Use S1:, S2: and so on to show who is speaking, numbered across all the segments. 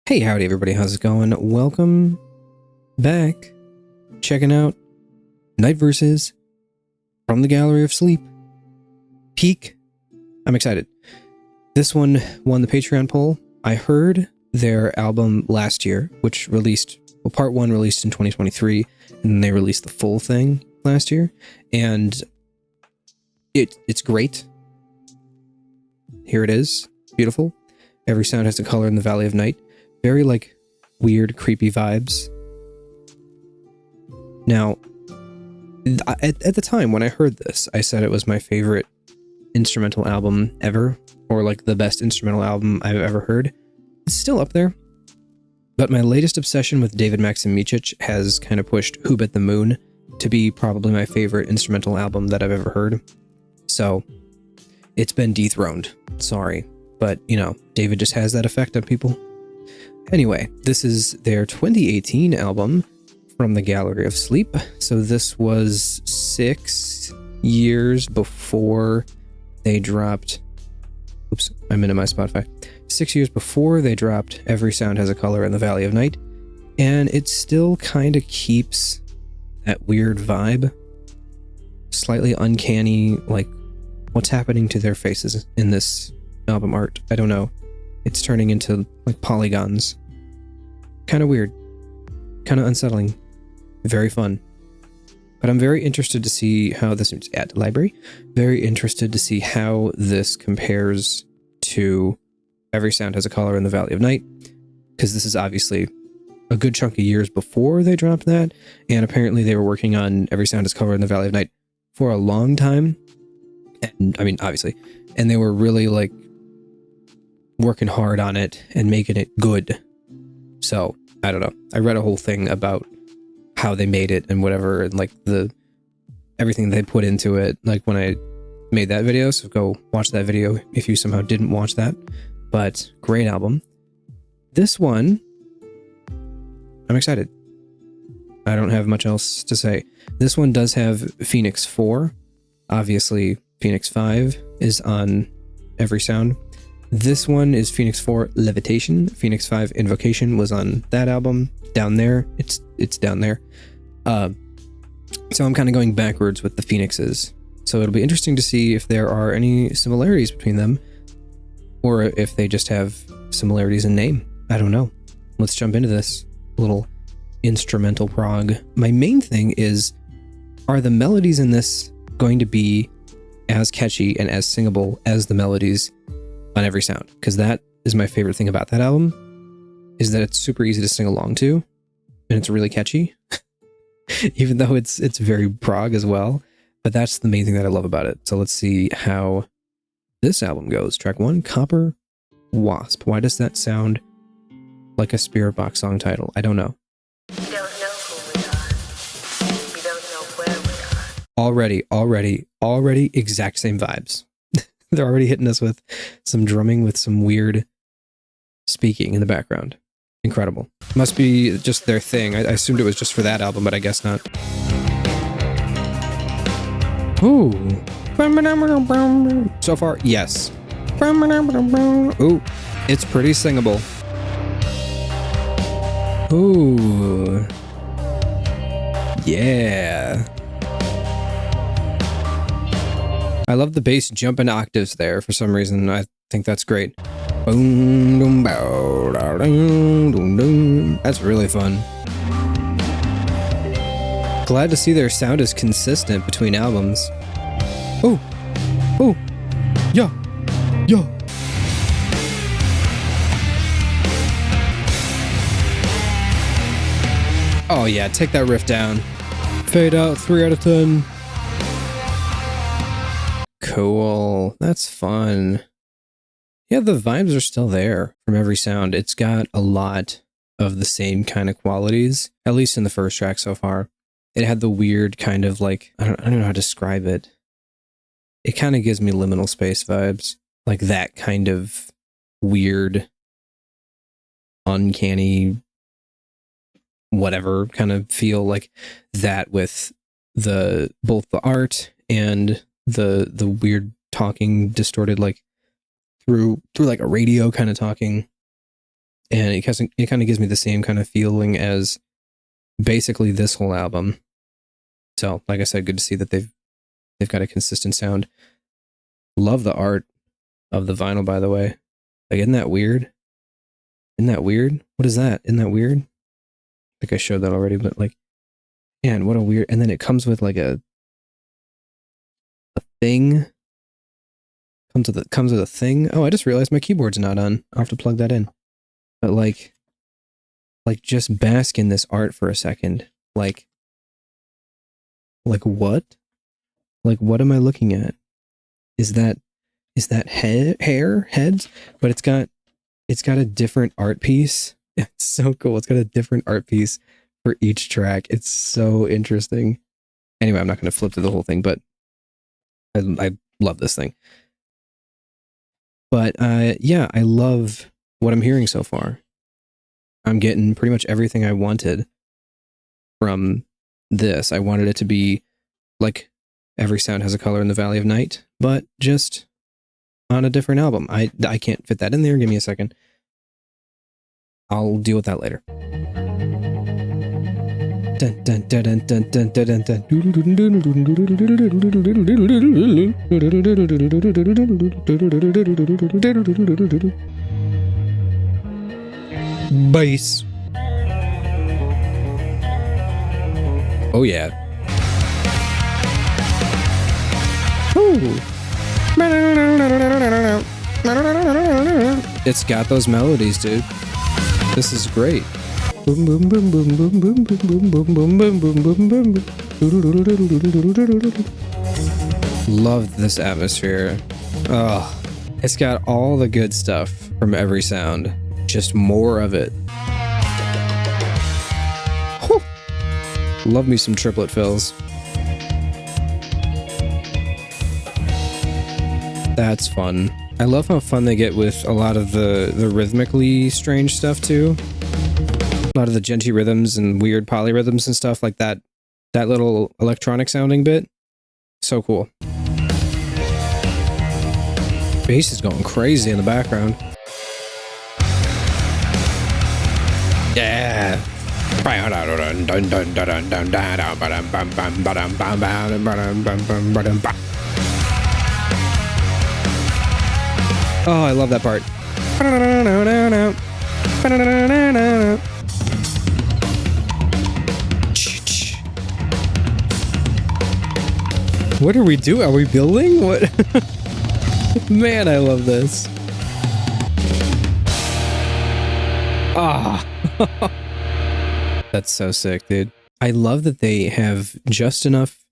S1: Hey, howdy everybody, how's it going? Welcome back. Checking out Night Verses from the Gallery of Sleep. Peak. I'm excited. This one won the Patreon poll. I heard their album last year, which released, well, part one released in 2023, and then they released the full thing last year, and it's great. Here it is. Beautiful. Every sound has a color in the Valley of Night. Very, like, weird, creepy vibes. Now, at the time when I heard this, I said it was my favorite instrumental album ever, or, like, the best instrumental album I've ever heard. It's still up there. But my latest obsession with David Maximicic has kind of pushed Who Bet the Moon to be probably my favorite instrumental album that I've ever heard. So, it's been dethroned. Sorry. But, you know, David just has that effect on people. Anyway, this is their 2018 album from the Gallery of Sleep. So this was 6 years before they dropped... Oops, I minimized Spotify. 6 years before they dropped Every Sound Has a Color in the Valley of Night. And it still kind of keeps that weird vibe. Slightly uncanny, like, what's happening to their faces in this album art? I don't know. It's turning into, like, polygons. Kind of weird. Kind of unsettling. Very fun. But I'm very interested to see how this... Add to library. Very interested to see how this compares to Every Sound Has a Color in the Valley of Night. Because this is obviously a good chunk of years before they dropped that. And apparently they were working on Every Sound Has a Color in the Valley of Night for a long time. And, I mean, obviously. And they were really, like, working hard on it and making it good. So, I don't know. I read a whole thing about how they made it and whatever, and like everything they put into it, like when I made that video. So go watch that video if you somehow didn't watch that. But great album. This one, I'm excited. I don't have much else to say. This one does have Phoenix 4. Obviously, Phoenix 5 is on Every Sound. This one is Phoenix 4 Levitation. Phoenix 5 Invocation was on that album. Down there. It's down there. So I'm kind of going backwards with the Phoenixes. So it'll be interesting to see if there are any similarities between them, or if they just have similarities in name. I don't know. Let's jump into this little instrumental prog. My main thing is, are the melodies in this going to be as catchy and as singable as the melodies on Every Sound? Because that is my favorite thing about that album, is that it's super easy to sing along to, and it's really catchy, even though it's very prog as well. But that's the main thing that I love about it. So let's see how this album goes. Track 1, Copper Wasp. Why does that sound like a Spirit Box song title? I don't know.
S2: We don't know who we are. We don't know where we are.
S1: Already exact same vibes. They're already hitting us with some drumming with some weird speaking in the background. Incredible. Must be just their thing. I assumed it was just for that album, but I guess not. Ooh. So far, yes. Ooh, it's pretty singable. Ooh. Yeah. I love the bass jumping octaves there for some reason. I think that's great. Boom, boom, bow, da, dum, dum, dum. That's really fun. Glad to see their sound is consistent between albums. Oh, oh, yeah, yeah. Oh yeah, take that riff down. Fade out, 3 out of 10. Cool. That's fun. Yeah, the vibes are still there from Every Sound. It's got a lot of the same kind of qualities, at least in the first track so far. It had the weird kind of like, I don't know how to describe it. It kind of gives me Liminal Space vibes. Like that kind of weird, uncanny, whatever kind of feel, like that with both the art and the weird talking distorted, like through like a radio kind of talking. and it kind of gives me the same kind of feeling as basically this whole album. So, like I said, good to see that they've got a consistent sound. Love the art of the vinyl, by the way. Like, isn't that weird? Isn't that weird? What is that? Isn't that weird? I think I showed that already, but like, man, what a weird. And then it comes with like a thing. Comes with a thing. Oh, I just realized my keyboard's not on. I'll have to plug that in. But like just bask in this art for a second. Like what? Like, what am I looking at? Is that heads? But it's got a different art piece. It's so cool. It's got a different art piece for each track. It's so interesting. Anyway, I'm not going to flip through the whole thing, but I love this thing. But yeah, I love what I'm hearing so far. I'm getting pretty much everything I wanted from this. I wanted it to be like Every Sound Has a Color in the Valley of Night, but just on a different album. I can't fit that in there. Give me a second. I'll deal with that later. Dun, dun, dun, dun, dun, dun, dun, dun. Bass. Oh yeah. Ooh. It's got those melodies, dude. This is great. Boom boom boom boom boom boom boom boom boom boom boom boom boom. Love this atmosphere. Oh, it's got all the good stuff from Every Sound. Just more of it. Whew. Love me some triplet fills. That's fun. I love how fun they get with a lot of the rhythmically strange stuff too. A lot of the djenty rhythms and weird polyrhythms and stuff like that. That little electronic sounding bit. So cool. Bass is going crazy in the background. Yeah. Oh, I love that part. What are we doing? Are we building? What? Man, I love this. Ah. That's so sick, dude. I love that they have just enough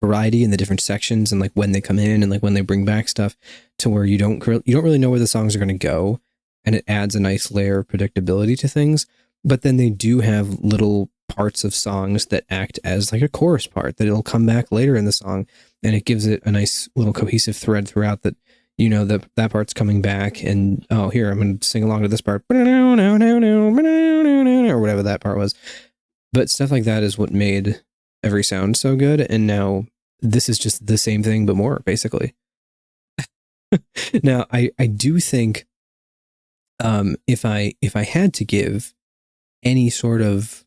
S1: variety in the different sections and like when they come in and like when they bring back stuff to where you don't really know where the songs are going to go, and it adds a nice layer of predictability to things. But then they do have little parts of songs that act as like a chorus part that it'll come back later in the song, and it gives it a nice little cohesive thread throughout that, you know, that part's coming back, and oh, here, I'm going to sing along to this part or whatever that part was. But stuff like that is what made Every Sound so good, and now this is just the same thing but more, basically. Now, I do think if I had to give any sort of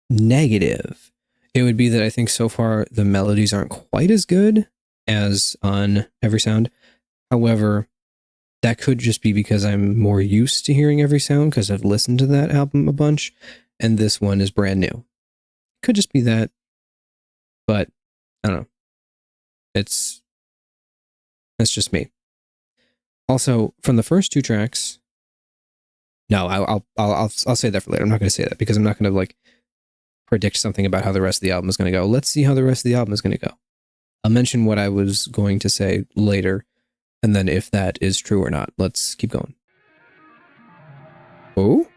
S1: negative, it would be that I think so far the melodies aren't quite as good as on Every Sound. However, that could just be because I'm more used to hearing Every Sound because I've listened to that album a bunch, and this one is brand new. Could just be that, but I don't know. That's just me. Also, from the first two tracks, no, I'll say that for later. I'm not going to say that because I'm not going to like predict something about how the rest of the album is going to go. Let's see how the rest of the album is going to go. I'll mention what I was going to say later, and then if that is true or not. Let's keep going. Oh?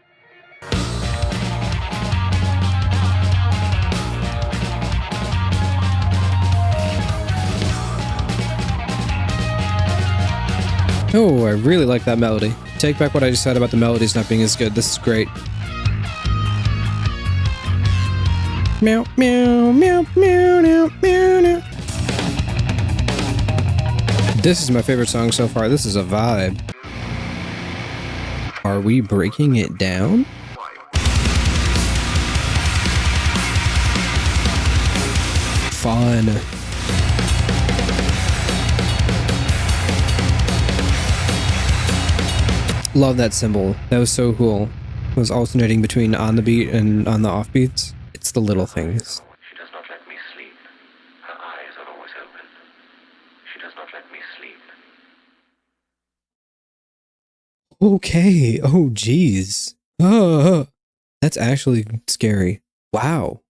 S1: Oh, I really like that melody. Take back what I just said about the melodies not being as good. This is great. Meow, meow, meow, meow, meow, meow, meow. This is my favorite song so far. This is a vibe. Are we breaking it down? Fun. Love that cymbal. That was so cool. It was alternating between on the beat and on the off beats. It's the little things.
S3: She does not let me sleep. Her eyes are always open. She does not let me sleep.
S1: Okay. Oh, geez. Oh, that's actually scary. Wow.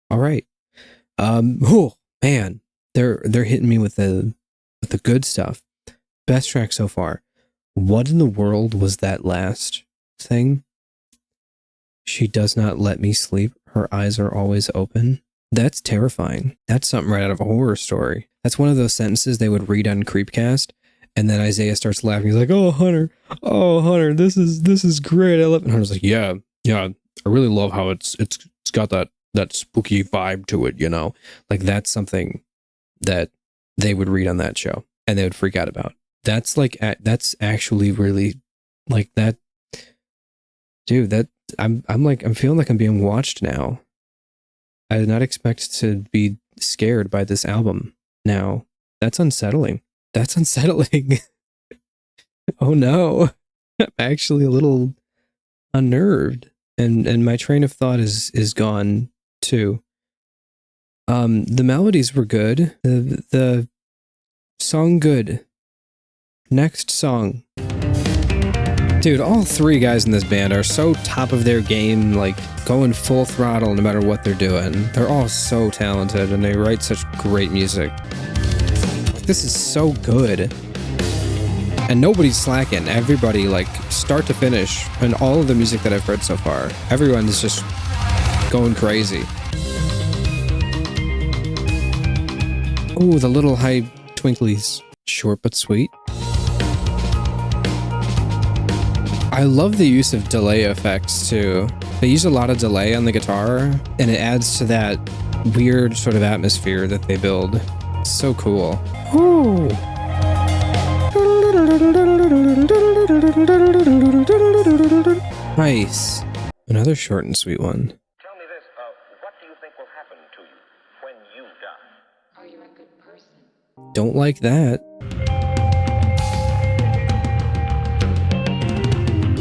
S1: All right. Oh man, they're hitting me with the good stuff. Best track so far. What in the world was that last thing? She does not let me sleep. Her eyes are always open. That's terrifying. That's something right out of a horror story. That's one of those sentences they would read on Creepcast, and then Isaiah starts laughing. He's like, "Oh, Hunter, this is great. I love it." And Hunter's like, "Yeah, I really love how it's got that spooky vibe to it, you know?" Like that's something that they would read on that show and they would freak out about. That's like, that's actually really like that. Dude, that I'm feeling like I'm being watched now. I did not expect to be scared by this album now. That's unsettling. That's unsettling. Oh no. I'm actually a little unnerved. And my train of thought is gone too. The melodies were good. The song good. Next song. Dude, all three guys in this band are so top of their game, like going full throttle no matter what they're doing. They're all so talented and they write such great music. This is so good. And nobody's slacking. Everybody, like, start to finish, and all of the music that I've heard so far, everyone is just going crazy. Ooh, the little high twinklies. Short but sweet. I love the use of delay effects, too. They use a lot of delay on the guitar, and it adds to that weird sort of atmosphere that they build. It's so cool. Ooh. Nice. Another short and sweet one.
S3: Tell me this, what do you think will happen to you when you die?
S2: Are you a good person?
S1: Don't like that.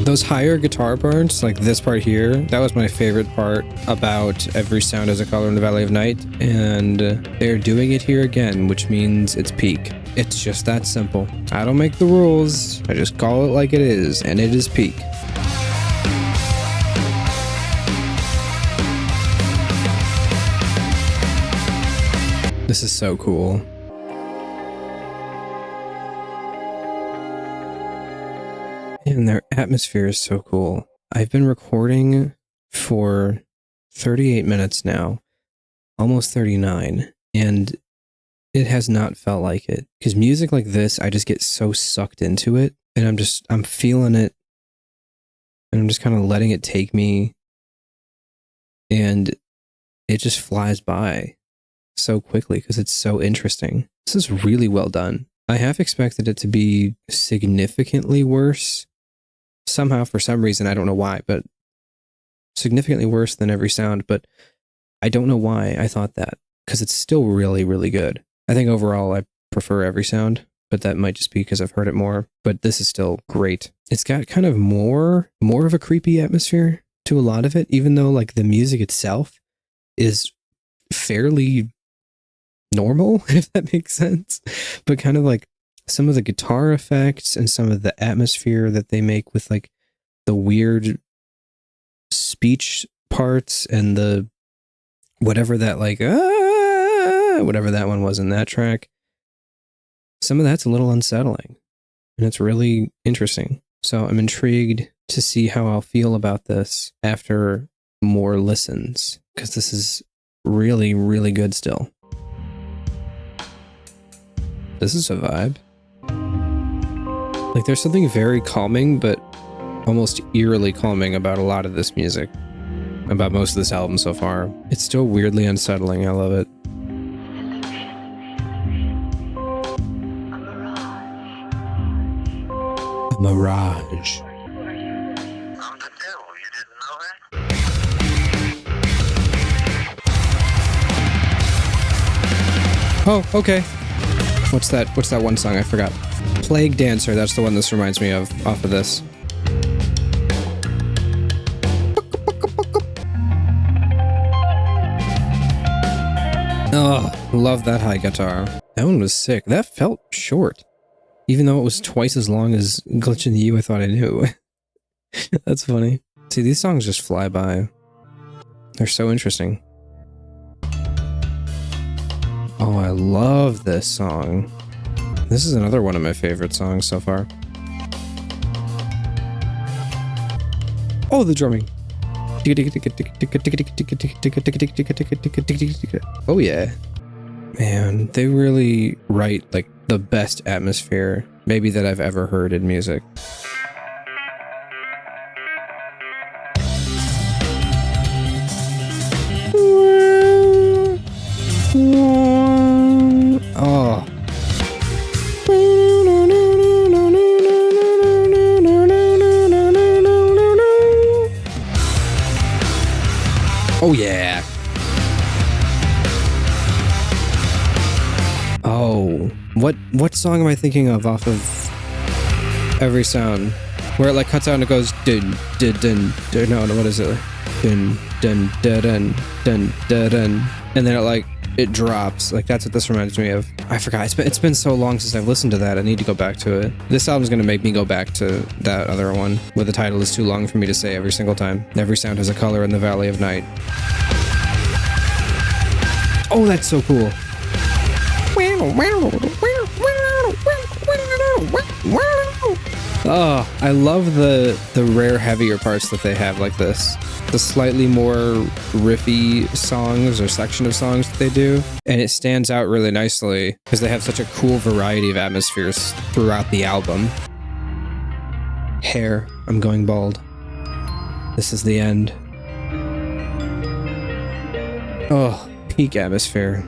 S1: Those higher guitar parts, like this part here, that was my favorite part about Every Sound Has a Color in the Valley of Night, and they're doing it here again, which means it's peak. It's just that simple. I don't make the rules, I just call it like it is, and it is peak. This is so cool. And their atmosphere is so cool. I've been recording for 38 minutes now, almost 39, and it has not felt like it. Because music like this, I just get so sucked into it, and I'm feeling it, and I'm just kind of letting it take me, and it just flies by so quickly because it's so interesting. This is really well done. I half expected it to be significantly worse. Somehow, for some reason, I don't know why, but significantly worse than Every Sound, but I don't know why I thought that, because it's still really, really good. I think overall I prefer Every Sound, but that might just be because I've heard it more, but this is still great. It's got kind of more of a creepy atmosphere to a lot of it, even though like the music itself is fairly normal, if that makes sense, but kind of like some of the guitar effects and some of the atmosphere that they make with like the weird speech parts and the whatever that like whatever that one was in that track, some of that's a little unsettling and it's really interesting. So I'm intrigued to see how I'll feel about this after more listens, because this is really, really good still. This is a vibe. Like, there's something very calming, but almost eerily calming about a lot of this music, about most of this album so far. It's still weirdly unsettling. I love it. Mirage.
S3: I'm the devil, you didn't know that?
S1: Oh, okay. What's that one song? I forgot. Plague Dancer, that's the one this reminds me of off of this. Oh, love that high guitar. That one was sick. That felt short. Even though it was twice as long as Glitch in the U I thought I knew. That's funny. See, these songs just fly by. They're so interesting. Oh, I love this song. This is another one of my favorite songs so far. Oh, the drumming. Oh yeah. Man, they really write like the best atmosphere maybe that I've ever heard in music. Oh. Oh yeah. Oh, what song am I thinking of off of Every Sound? Where it like cuts out and it goes dun dun dun dun. No, what is it? Dun dun dun dun dun dun dun. And then it drops. Like that's what this reminds me of. I forgot. It's been so long since I've listened to that. I need to go back to it. This album's gonna make me go back to that other one where the title is too long for me to say every single time. Every sound has a color in the valley of night. Oh, that's so cool. Oh, I love the rare heavier parts that they have like this. The slightly more riffy songs or section of songs that they do. And it stands out really nicely because they have such a cool variety of atmospheres throughout the album. Hair, I'm going bald. This is the end. Oh, peak atmosphere.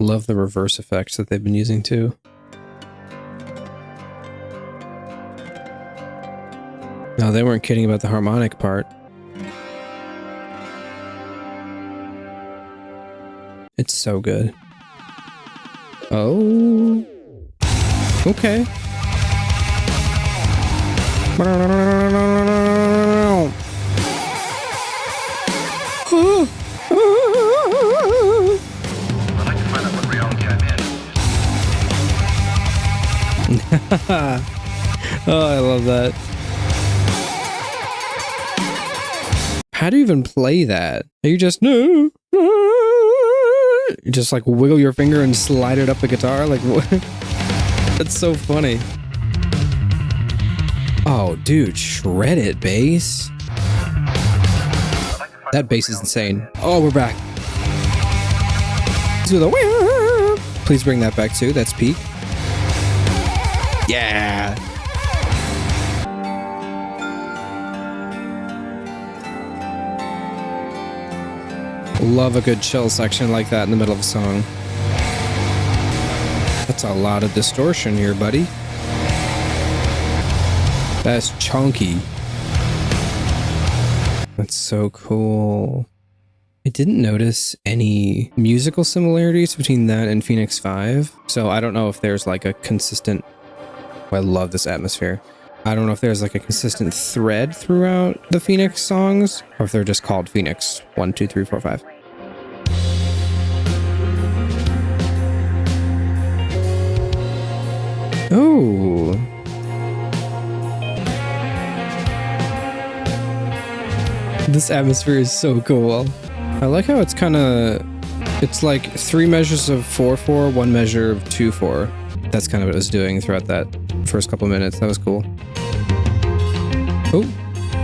S1: Love the reverse effects that they've been using too. No, they weren't kidding about the harmonic part. It's so good. Oh. Okay.
S3: I'd like to find out what reality I'm in.
S1: Oh, I love that. How do you even play that? Are you just you just like wiggle your finger and slide it up the guitar? Like what? That's so funny. Oh, dude, shred it, bass. That bass is insane. Oh, we're back. Please bring that back too. That's peak. Yeah. Love a good chill section like that in the middle of a song. That's a lot of distortion here, buddy. That's chunky. That's so cool. I didn't notice any musical similarities between that and Phoenix 5, so I don't know if there's like a consistent... Oh, I love this atmosphere. I don't know if there's like a consistent thread throughout the Phoenix songs, or if they're just called Phoenix 1, 2, 3, 4, 5. Oh. This atmosphere is so cool. I like how it's kind of... It's like 3 measures of 4/4, 1 measure of 2/4. That's kind of what it was doing throughout that first couple minutes. That was cool. Oh,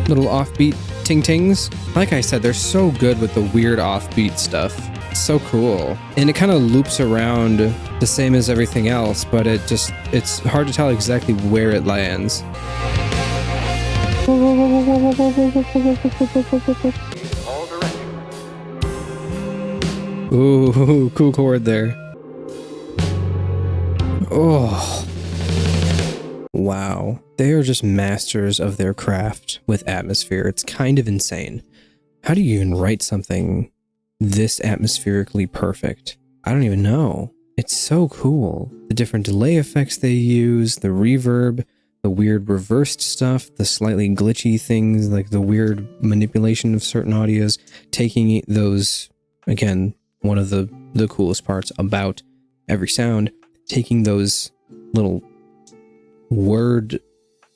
S1: little offbeat ting-tings. Like I said, they're so good with the weird offbeat stuff. It's so cool. And it kind of loops around the same as everything else, but it's hard to tell exactly where it lands. Ooh, cool chord there. Oh, wow. They are just masters of their craft with atmosphere. It's kind of insane. How do you even write something this atmospherically perfect? I don't even know. It's so cool. The different delay effects they use, the reverb, the weird reversed stuff, the slightly glitchy things, like the weird manipulation of certain audios, taking those, again, one of the coolest parts about every sound, taking those little word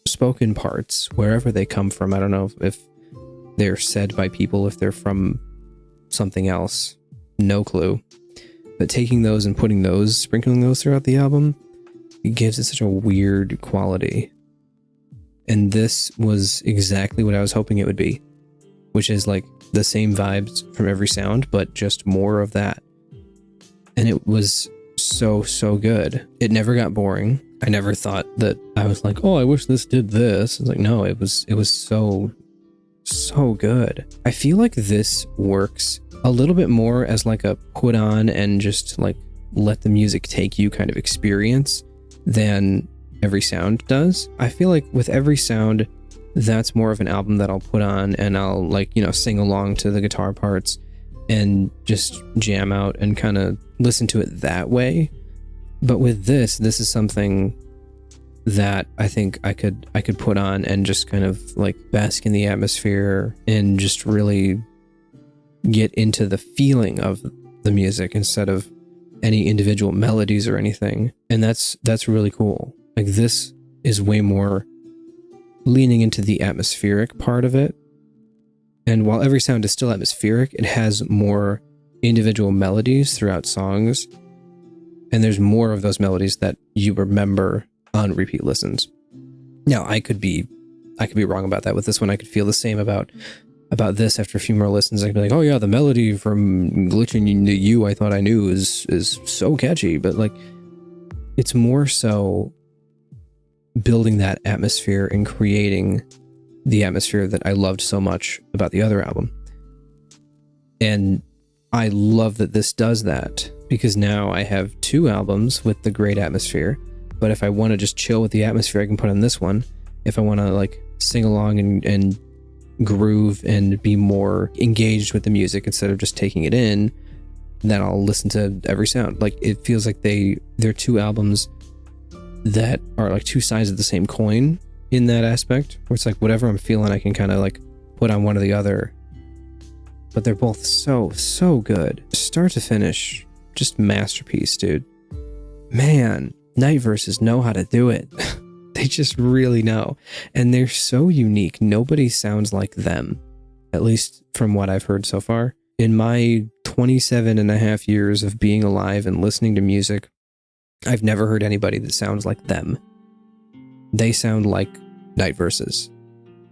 S1: spoken parts, wherever they come from. I don't know if they're said by people, if they're from something else. No clue. But taking those and putting those, sprinkling those throughout the album, it gives it such a weird quality. And this was exactly what I was hoping it would be, which is like the same vibes from every sound, but just more of that. And it was so good. It never got boring. I never thought that I was like, oh, I wish this did this. It's like, no, it was so good. I feel like this works a little bit more as like a put on and just like let the music take you kind of experience than Every Sound does. I feel like with Every Sound, that's more of an album that I'll put on and I'll like, you know, sing along to the guitar parts and just jam out and kind of listen to it that way. But with this is something that I think I could put on and just kind of like bask in the atmosphere and just really get into the feeling of the music instead of any individual melodies or anything. And that's really cool. Like this is way more leaning into the atmospheric part of it. And while Every Sound is still atmospheric, it has more individual melodies throughout songs. And there's more of those melodies that you remember on repeat listens. Now, I could be wrong about that with this one. I could feel the same about this after a few more listens. I could be like, oh yeah, the melody from Glitching Into You I thought I knew is so catchy. But like, it's more so building that atmosphere and creating the atmosphere that I loved so much about the other album. And I love that this does that, because now I have two albums with the great atmosphere. But if I want to just chill with the atmosphere, I can put on this one. If I want to like sing along and groove and be more engaged with the music instead of just taking it in, then I'll listen to Every Sound. Like, it feels like they're two albums that are like two sides of the same coin in that aspect, where it's like whatever I'm feeling, I can kind of like put on one or the other. But they're both so good. Start to finish, just masterpiece, dude. Man, Night Verses know how to do it. They just really know. And they're so unique. Nobody sounds like them, at least from what I've heard so far. In my 27 and a half years of being alive and listening to music, I've never heard anybody that sounds like them. They sound like Night Verses,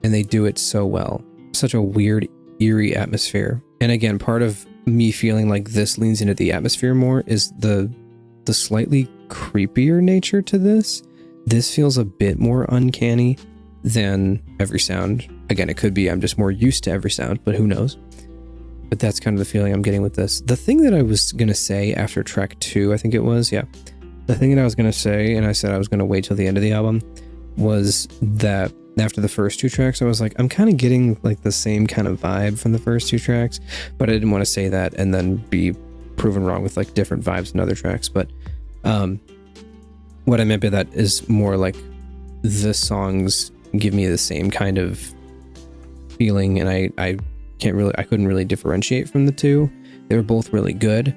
S1: and they do it so well. Such a weird, eerie atmosphere. And again, part of me feeling like this leans into the atmosphere more is the slightly creepier nature to this. This feels a bit more uncanny than Every Sound. Again, it could be I'm just more used to Every Sound, but who knows? But that's kind of the feeling I'm getting with this. The thing that I was going to say after track 2, I think it was, yeah. The thing that I was going to say, and I said I was going to wait till the end of the album, was that after the first 2 tracks, I was like, I'm kind of getting like the same kind of vibe from the first 2 tracks, but I didn't want to say that and then be proven wrong with like different vibes in other tracks. But what I meant by that is more like the songs give me the same kind of feeling, and I couldn't really differentiate from the 2. They were both really good,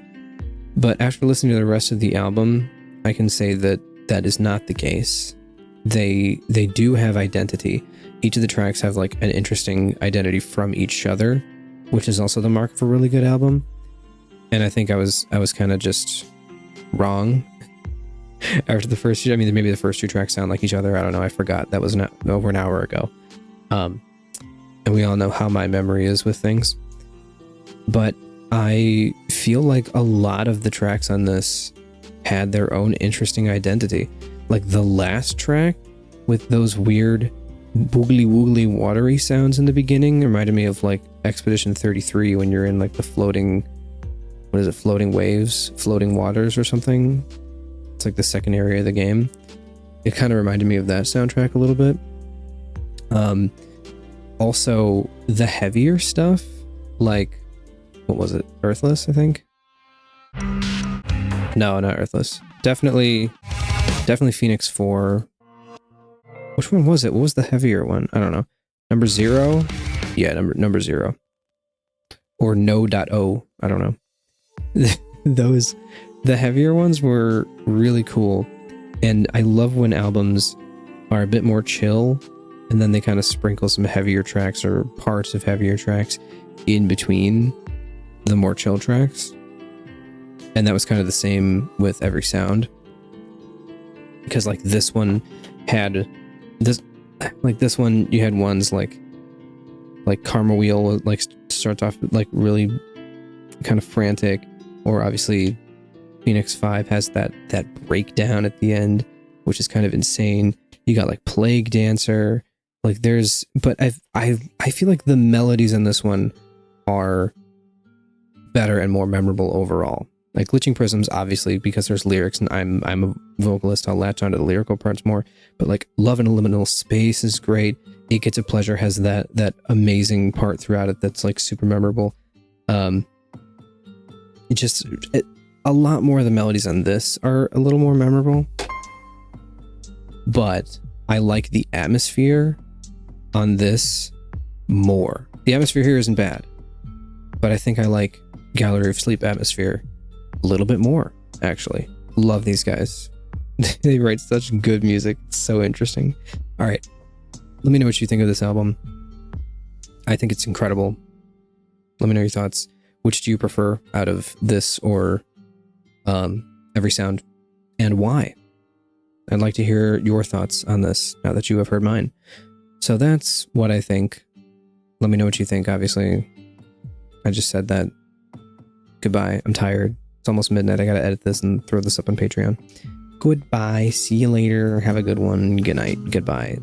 S1: but after listening to the rest of the album, I can say that that is not the case. They do have identity. Each of the tracks have like an interesting identity from each other, which is also the mark of a really good album. And I think I was kind of just wrong after the first 2. I mean, maybe the first 2 tracks sound like each other. I don't know. I forgot. That was over an hour ago. And we all know how my memory is with things. But I feel like a lot of the tracks on this had their own interesting identity. Like the last track with those weird boogly woogly watery sounds in the beginning reminded me of like Expedition 33 when you're in like the floating waves, floating waters or something. It's like the second area of the game. It kind of reminded me of that soundtrack a little bit. Also, the heavier stuff, like, what was it? Earthless, I think? No, not Earthless. Definitely Phoenix 4. Which one was it? What was the heavier one? I don't know. Number 0? Yeah, number 0. Or No.0. I don't know. Those, the heavier ones were really cool. And I love when albums are a bit more chill and then they kind of sprinkle some heavier tracks or parts of heavier tracks in between the more chill tracks. And that was kind of the same with Every Sound. Because like this one had this one, you had ones like Karma Wheel, like starts off like really kind of frantic, or obviously Phoenix 5 has that breakdown at the end, which is kind of insane. You got like Plague Dancer, like but I feel like the melodies in this one are better and more memorable overall. Like Glitching Prisms, obviously, because there's lyrics and I'm a vocalist, I'll latch onto the lyrical parts more. But like Love in a Liminal Space is great. It Gets a Pleasure has that amazing part throughout it that's like super memorable. A lot more of the melodies on this are a little more memorable. But I like the atmosphere on this more. The atmosphere here isn't bad, but I think I like Gallery of Sleep atmosphere a little bit more, actually. Love these guys. They write such good music. It's so interesting. All right. Let me know what you think of this album. I think it's incredible. Let me know your thoughts. Which do you prefer out of this or Every Sound, and why? I'd like to hear your thoughts on this now that you have heard mine. So that's what I think. Let me know what you think, obviously. I just said that. Goodbye. I'm tired. It's almost midnight. I gotta edit this and throw this up on Patreon. Goodbye. See you later. Have a good one. Good night. Goodbye.